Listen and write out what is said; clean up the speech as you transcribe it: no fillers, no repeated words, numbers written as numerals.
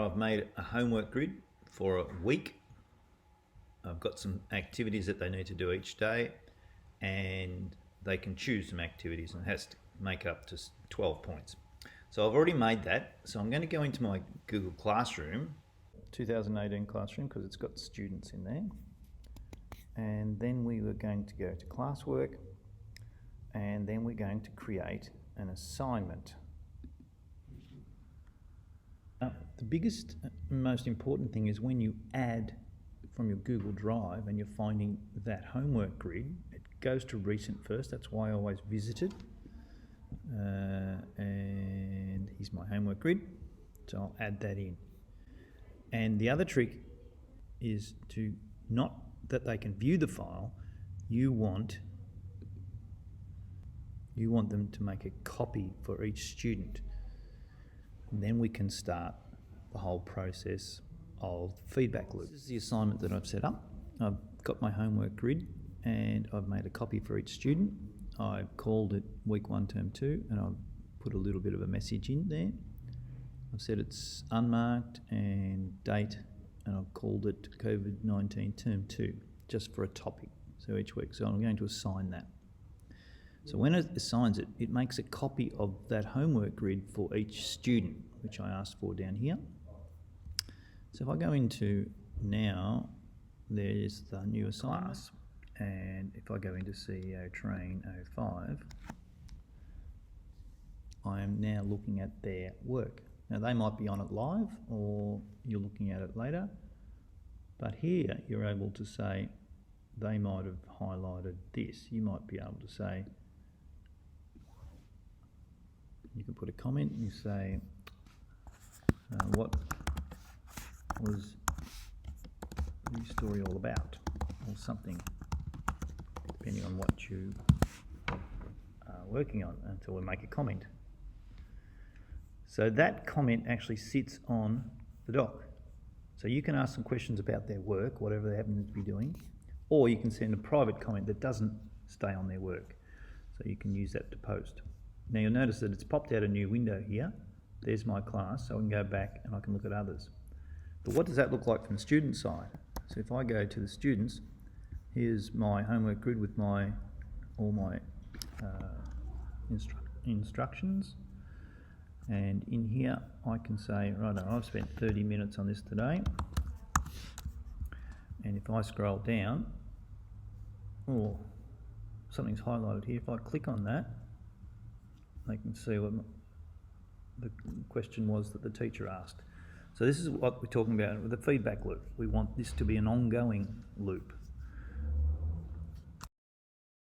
I've made a homework grid for a week. I've got some activities that they need to do each day, and they can choose some activities, and it has to make up to 12 points. So I've already made that. So I'm going to go into my Google Classroom, 2018 Classroom, because it's got students in there. And then we were going to go to classwork, and then we're going to create an assignment. The biggest, most important thing is when you add from your Google Drive and you're finding that homework grid, it goes to recent first. That's why I always visit it. And here's my homework grid. So I'll add that in. And the other trick is to not that they can view the file, you want them to make a copy for each student. And then we can start the whole process of feedback loop. This is the assignment that I've set up. I've got my homework grid and I've made a copy for each student. I've called it week 1, term 2, and I've put a little bit of a message in there. I've said it's unmarked and date, and I've called it COVID-19 term 2, just for a topic, so each week. So I'm going to assign that. So when it assigns it, it makes a copy of that homework grid for each student, which I asked for down here. So if I go into now, there's the new assignment, and if I go into CEO Train 05, I am now looking at their work. Now they might be on it live, or you're looking at it later, but here you're able to say, they might have highlighted this. You might be able to say, you can put a comment and you say, what was the story all about, or something, depending on what you are working on, until we make a comment. So that comment actually sits on the doc. So you can ask some questions about their work, whatever they happen to be doing, or you can send a private comment that doesn't stay on their work. So you can use that to post. Now you'll notice that it's popped out a new window here. There's my class, so I can go back and I can look at others. But what does that look like from the student side? So if I go to the students, here's my homework grid with all my instructions. And in here I can say, right, I've spent 30 minutes on this today. And if I scroll down, oh, something's highlighted here. If I click on that, they can see what the question was that the teacher asked. So this is what we're talking about with the feedback loop. We want this to be an ongoing loop.